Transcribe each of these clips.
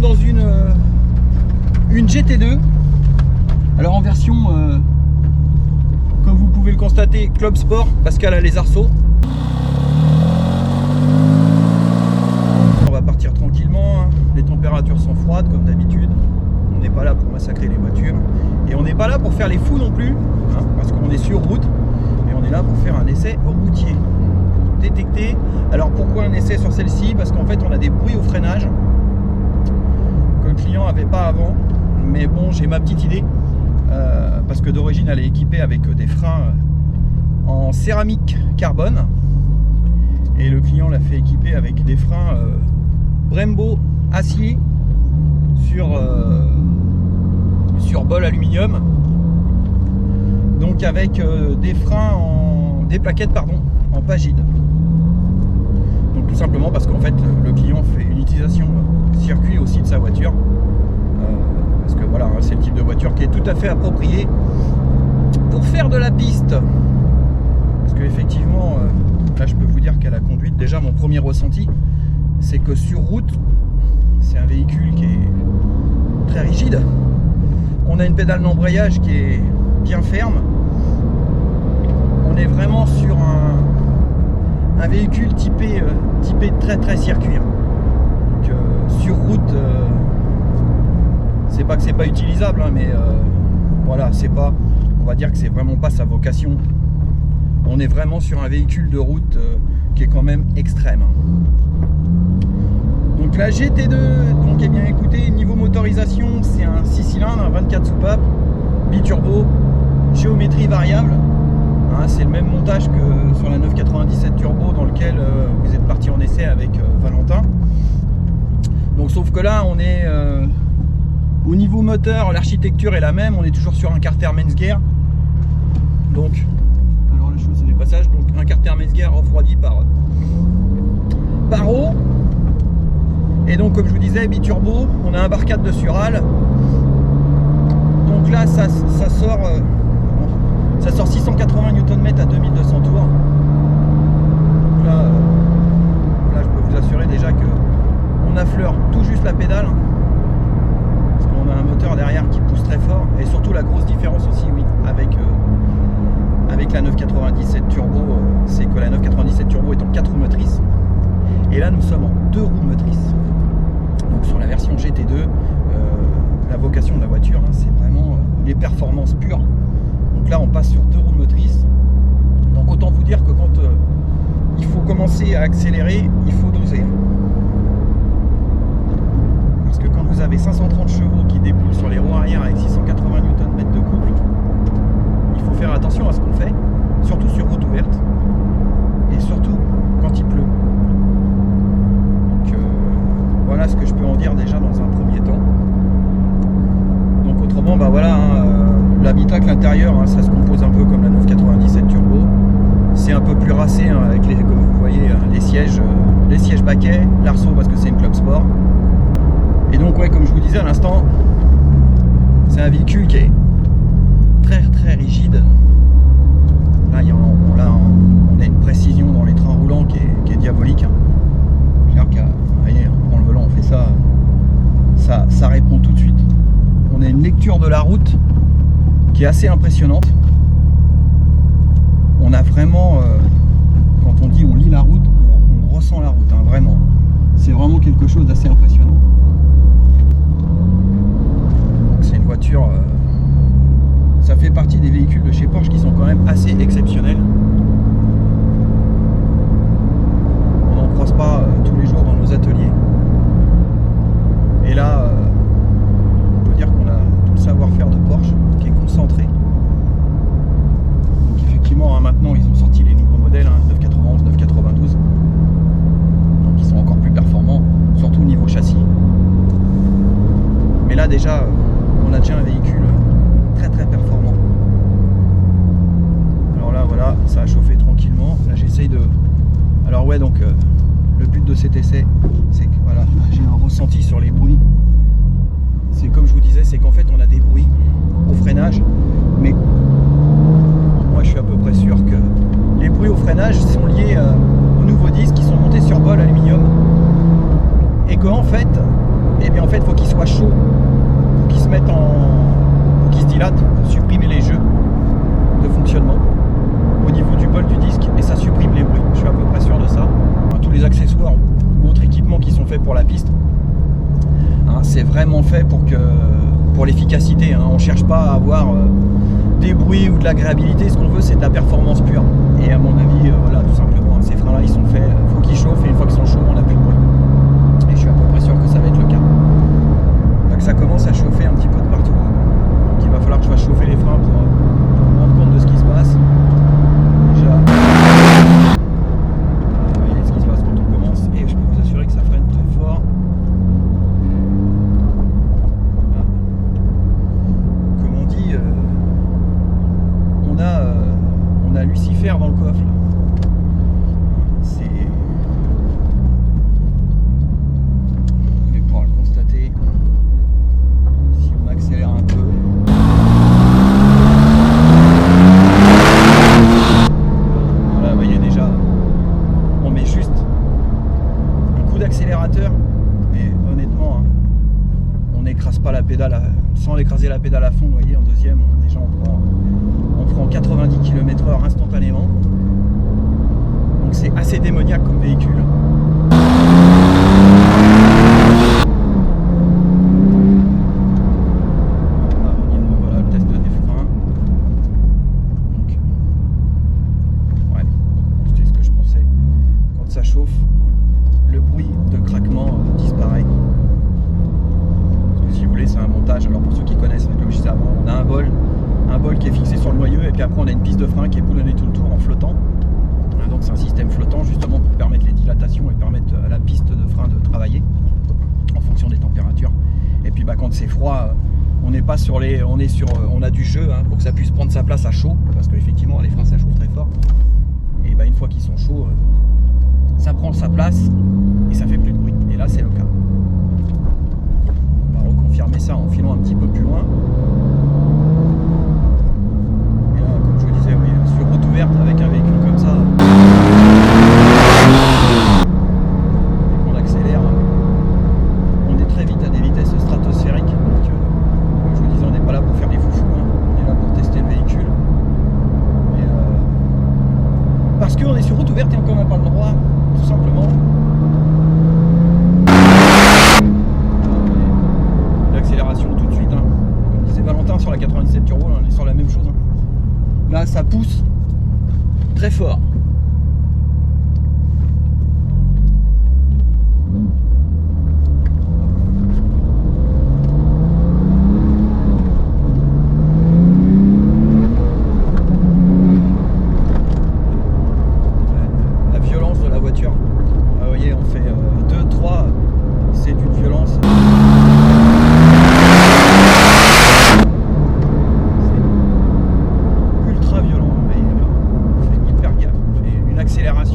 dans une GT2. Alors en version, comme vous pouvez le constater, Club Sport, parce qu'elle a les arceaux. On va partir tranquillement, hein. Les températures sont froides comme d'habitude. On n'est pas là pour massacrer les voitures. Et on n'est pas là pour faire les fous non plus, hein, parce qu'on est sur route. Et on est là pour faire un essai routier. Détecté. Alors pourquoi un essai sur celle-ci? Parce qu'en fait on a des bruits au freinage que le client n'avait pas avant. Mais bon, j'ai ma petite idée. Parce que d'origine elle est équipée avec des freins en céramique carbone. Et le client l'a fait équiper avec des freins Brembo acier sur bol aluminium, donc avec des plaquettes en pagide. Donc tout simplement parce qu'en fait le client fait une utilisation circuit aussi de sa voiture, parce que voilà, c'est le type de voiture qui est tout à fait approprié pour faire de la piste. Parce que effectivement, là je peux vous dire qu'à la conduite, déjà mon premier ressenti, c'est que sur route, c'est un véhicule qui est très rigide. On a une pédale d'embrayage qui est bien ferme. On est vraiment sur un véhicule typé très très circuit. Donc sur route, c'est pas que c'est pas utilisable, hein, mais voilà, c'est pas, on va dire que c'est vraiment pas sa vocation. On est vraiment sur un véhicule de route qui est quand même extrême. Donc la GT2, donc eh bien écoutez, niveau motorisation, c'est un 6 cylindres, 24 soupapes, biturbo, géométrie variable. Hein, c'est le même montage que sur la 997 turbo dans lequel vous êtes parti en essai avec Valentin. Donc sauf que là on est au niveau moteur, l'architecture est la même, on est toujours sur un carter Menzgear. Donc alors la chose c'est les passages, donc un carter Menzgear refroidi par eau. Et donc comme je vous disais, biturbo, on a un bar 4 de Sural. Donc là ça sort 680 Nm à 2200 tours. Donc là je peux vous assurer déjà que on affleure tout juste la pédale, parce qu'on a un moteur derrière qui pousse très fort. Et surtout la grosse différence aussi, oui, avec la 997 turbo, c'est que la 997 turbo est en 4 roues motrices. Et là nous sommes en 2 roues motrices. Donc sur la version GT2, la vocation de la voiture, hein, c'est vraiment les performances pures. Donc là on passe sur 2 roues motrices. Donc autant vous dire que quand il faut commencer à accélérer, il faut doser. Parce que quand vous avez 530 chevaux qui déboulent sur les roues arrière avec 680 Nm de couple, il faut faire attention à ce qu'on fait, surtout sur route ouverte et surtout quand il pleut. Donc voilà ce que je peux en dire déjà dans un premier temps. Donc autrement, bah voilà, hein, l'habitacle intérieur, hein, ça se compose un peu comme la 997 turbo. C'est un peu plus racé, hein, avec les, comme vous voyez, les sièges baquets, l'arceau parce que c'est une Club Sport. Et donc ouais, comme je vous disais à l'instant, c'est un véhicule qui est très très rigide. Là, on a une précision dans les trains roulants qui est diabolique. C'est-à-dire qu'à, vous voyez, on prend le volant, on fait ça, ça répond tout de suite. On a une lecture de la route qui est assez impressionnante. On a vraiment, quand on dit on lit la route, on ressent la route, hein, vraiment. C'est vraiment quelque chose d'assez impressionnant. C'est une voiture, ça fait partie des véhicules de chez Porsche qui sont quand même assez exceptionnels. On n'en croise pas tous les jours dans nos ateliers. Et là, on peut dire qu'on a tout le savoir-faire de Porsche qui est concentré. Donc effectivement, hein, maintenant ils ont sorti les nouveaux modèles, hein, 991, 992. Donc ils sont encore plus performants, surtout au niveau châssis. Mais là déjà, on a déjà un véhicule très très performant. Alors là voilà, ça a chauffé tranquillement. Là j'essaye de... Alors ouais, donc le but de cet essai, c'est que voilà, j'ai un ressenti sur les bruits. C'est comme je vous disais, c'est qu'en fait on a des bruits au freinage, mais moi je suis à peu près sûr que les bruits au freinage sont liés aux nouveaux disques qui sont montés sur bol aluminium, et qu'en fait, fait, il faut qu'il soit chaud pour qu'il se mette pour qu'il se dilate, pour supprimer les jeux de fonctionnement au niveau du bol du disque, et ça supprime les bruits. Je suis à peu près sûr de ça. Enfin, tous les accessoires ou autres équipements qui sont faits pour la piste, hein, c'est vraiment fait pour l'efficacité. Hein. On ne cherche pas à avoir des bruits ou de l'agréabilité. Ce qu'on veut, c'est de la performance pure. Et à mon avis, voilà, tout simplement, ces freins-là, ils sont faits. Il faut qu'ils chauffent, et une fois qu'ils sont chauds, on n'a plus de bruit. Et je suis à peu près sûr que ça va être le cas. Donc ça commence à chauffer un petit peu de partout. Donc il va falloir que je fasse chauffer les freins pour me rendre compte de ce qui se passe. Déjà, vous voyez ce qui se passe quand on commence, et je peux vous assurer que ça freine très fort. Voilà. Comme on dit, on a Lucifer dans le coffre. C'est... Vous allez pouvoir le constater si on accélère un peu. Voilà, vous voyez déjà, on met juste un coup d'accélérateur, mais honnêtement, hein, on n'écrase pas la pédale sans écraser la pédale à fond. Vous voyez, en deuxième, déjà on prend 90 km/h instantanément. Donc c'est assez démoniaque comme véhicule. Voilà le test des freins. Donc, ouais, c'était ce que je pensais. Quand ça chauffe, le bruit de craquement disparaît. Parce que si vous voulez, c'est un montage. Alors pour ceux qui connaissent, comme je disais avant, on a un bol qui est fixé sur le noyau, et puis après on a une piste de frein qui est boulonnée tout le tour en flottant. Donc c'est un système flottant justement pour permettre les dilatations et permettre à la piste de frein de travailler en fonction des températures. Et puis quand c'est froid, on n'est pas sur les, on a du jeu, hein, pour que ça puisse prendre sa place à chaud, parce qu'effectivement les freins ça chauffe très fort. Et une fois qu'ils sont chauds, ça prend sa place et ça fait plus de bruit. Et là c'est le cas. On va reconfirmer ça en filant un petit peu plus loin. Et là, comme je vous disais, oui, sur route ouverte avec un véhicule comme ça, et qu'on accélère, on est très vite à des vitesses stratosphériques. Donc, comme je vous disais, on n'est pas là pour faire des foufous, hein. On est là pour tester le véhicule. Et, parce qu'on est sur route ouverte et qu'on n'a pas le droit, tout simplement. L'accélération tout de suite, hein. Comme disait Valentin sur la 97 turbo, là, on est sur la même chose, hein. Là ça pousse très fort. La violence de la voiture. Vous voyez, on fait 2, 3, c'est d'une violence.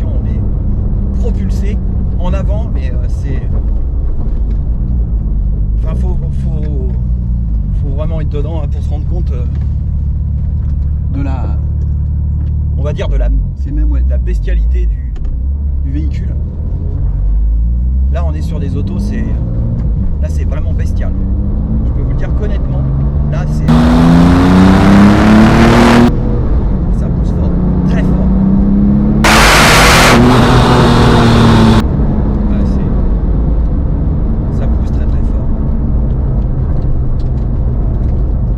On est propulsé en avant, mais c'est... Enfin, faut vraiment être dedans, hein, pour se rendre compte de la... On va dire de la... C'est même, ouais, de la bestialité du véhicule. Là, on est sur des autos, c'est... Là, c'est vraiment bestial. Je peux vous le dire honnêtement. Là, c'est... Ça pousse fort, très fort. Ça pousse très très fort.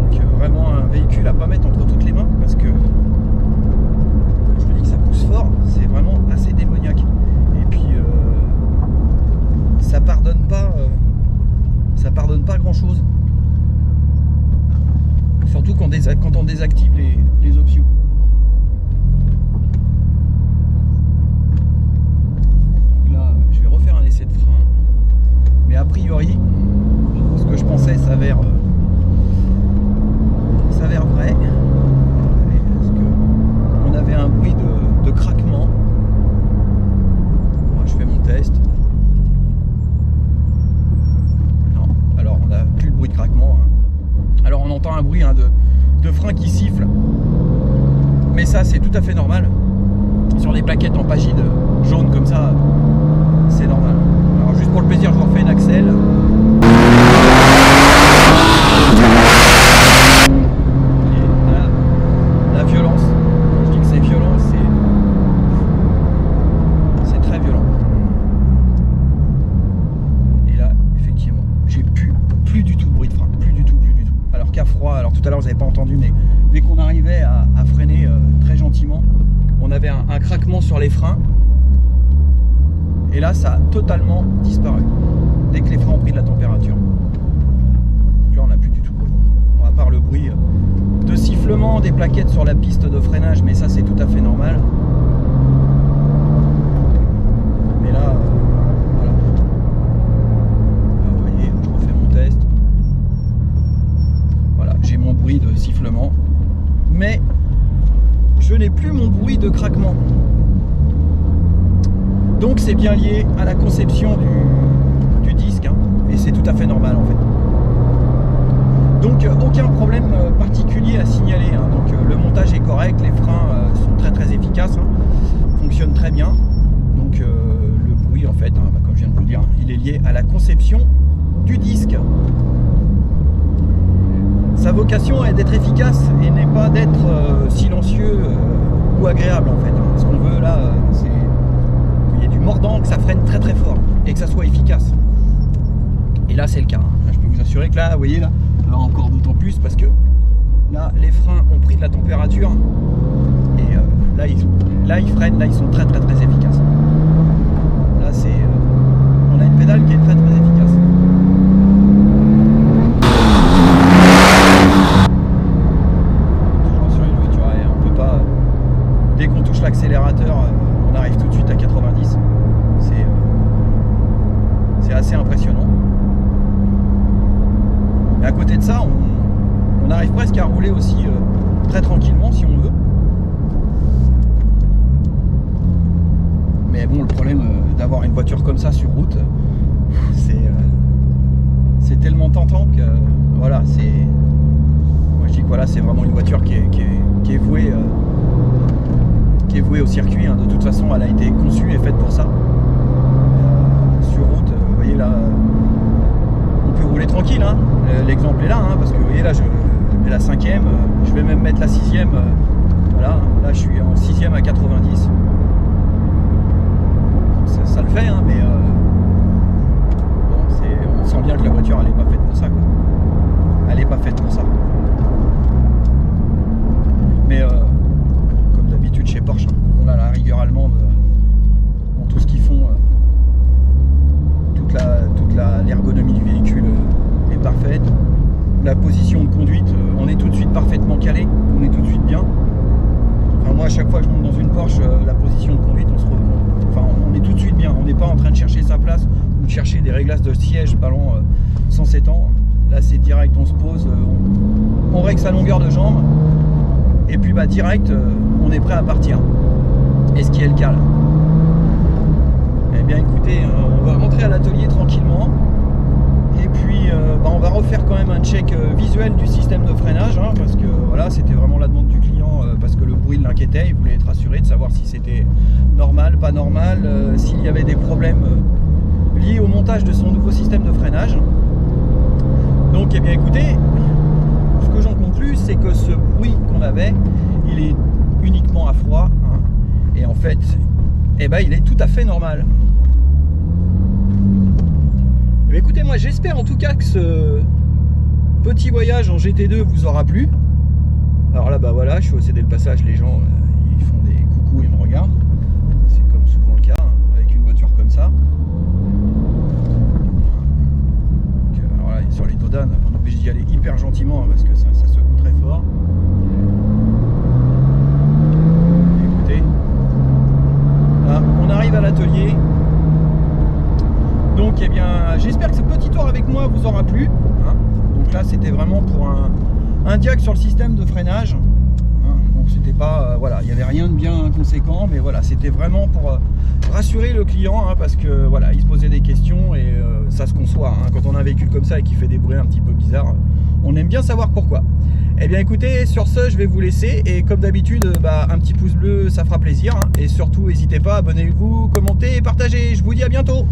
Donc vraiment un véhicule à pas mettre entre toutes les mains, parce que quand je vous dis que ça pousse fort, c'est vraiment assez démoniaque. Et puis ça pardonne pas grand chose. Surtout quand on désactive les options. Je vais refaire un essai de frein, mais a priori ce que je pensais s'avère vrai, parce que on avait un bruit de craquement. Moi, je fais mon test. Non, alors on n'a plus le bruit de craquement, hein. Alors on entend un bruit, hein, de frein qui siffle, mais ça c'est tout à fait normal sur des plaquettes en pagide jaune comme ça. C'est normal. Alors juste pour le plaisir, je vous refais une accel. plus du tout de bruit de frein, plus du tout. Alors qu'à froid, alors tout à l'heure vous n'avez pas entendu, mais dès qu'on arrivait à freiner très gentiment, on avait un craquement sur les freins. Et là, ça a totalement disparu dès que les freins ont pris de la température. Donc là, on n'a plus du tout de bruit. Bon, à part le bruit de sifflement des plaquettes sur la piste de freinage, mais ça c'est tout à fait normal. Mais là, voilà. Là, vous voyez, je refais mon test. Voilà, j'ai mon bruit de sifflement, mais je n'ai plus mon bruit de craquement. Donc c'est bien lié à la conception du disque, hein, et c'est tout à fait normal en fait. Donc aucun problème particulier à signaler, hein. Donc le montage est correct, les freins sont très efficaces, hein, fonctionnent très bien. Donc le bruit en fait, hein, comme je viens de vous le dire, il est lié à la conception du disque. Sa vocation est d'être efficace et n'est pas d'être silencieux ou agréable en fait, hein. Ce qu'on veut là, c'est qu'il y ait du mordant, que ça freine très fort et que ça soit efficace. Et là c'est le cas, hein. Là, je peux vous assurer que là, vous voyez là, alors encore d'autant plus parce que là les freins ont pris de la température et là ils freinent, là ils sont très efficaces. Là c'est on a une pédale qui est très efficace. Toujours sur une voiture, et on peut pas, dès qu'on touche l'accélérateur, on arrive tout de suite à 90. C'est assez impressionnant. Et à côté de ça, on arrive presque à rouler aussi très tranquillement si on veut. Mais bon, le problème d'avoir une voiture comme ça sur route, c'est tellement tentant que voilà, moi je dis que voilà, c'est vraiment une voiture qui est vouée au circuit, hein. De toute façon, elle a été conçue et faite pour ça. Sur route, vous voyez là, on peut rouler tranquille, hein. L'exemple est là, hein, parce que vous voyez là, je mets la 5e, je vais même mettre la 6e, voilà, là je suis en 6e à 90. Ça le fait, hein, mais bon, on sent bien que la voiture elle n'est pas faite pour ça, quoi. Elle n'est pas faite pour ça. Mais comme d'habitude chez Porsche, hein, on a la rigueur allemande dans tout ce qu'ils font. Toute l'ergonomie du véhicule est parfaite. La position de conduite, on est tout de suite parfaitement calé, on est tout de suite bien. Enfin, moi à chaque fois que je monte dans une Porsche, la position de conduite, on est tout de suite bien. On n'est pas en train de chercher sa place ou de chercher des réglages de siège ballon 107 ans. Là c'est direct, on se pose, on règle sa longueur de jambe et puis bah direct on est prêt à partir. Et ce qui est le cas là. Eh bien écoutez, on va rentrer à l'atelier tranquillement et puis on va refaire quand même un check visuel du système de freinage, hein, parce que voilà, c'était vraiment la demande du client, parce que le bruit l'inquiétait, il voulait être rassuré de savoir si c'était normal, pas normal, s'il y avait des problèmes liés au montage de son nouveau système de freinage. Donc eh bien écoutez, ce que j'en conclus, c'est que ce bruit qu'on avait, il est uniquement à froid, hein, et en fait eh ben, il est tout à fait normal. Et bien, écoutez, moi j'espère en tout cas que ce petit voyage en GT2 vous aura plu. Alors là, bah voilà, je suis au cédé le passage, les gens ils font des coucous, ils me regardent. C'est comme souvent le cas, hein, avec une voiture comme ça. Donc, alors là, sur les Dodan, on est obligé d'y aller hyper gentiment, hein, parce que ça secoue très fort. Écoutez. On arrive à l'atelier. Donc eh bien j'espère que ce petit tour avec moi vous aura plu, hein. Donc là c'était vraiment pour un diag sur le système de freinage, hein. Donc c'était pas voilà, il n'y avait rien de bien conséquent, mais voilà, c'était vraiment pour rassurer le client, hein, parce que voilà, il se posait des questions et ça se conçoit, hein. Quand on a un véhicule comme ça et qui fait des bruits un petit peu bizarres, on aime bien savoir pourquoi. Eh bien écoutez, sur ce je vais vous laisser, et comme d'habitude un petit pouce bleu ça fera plaisir, hein. Et surtout n'hésitez pas, abonnez-vous, commentez et partagez. Je vous dis à bientôt.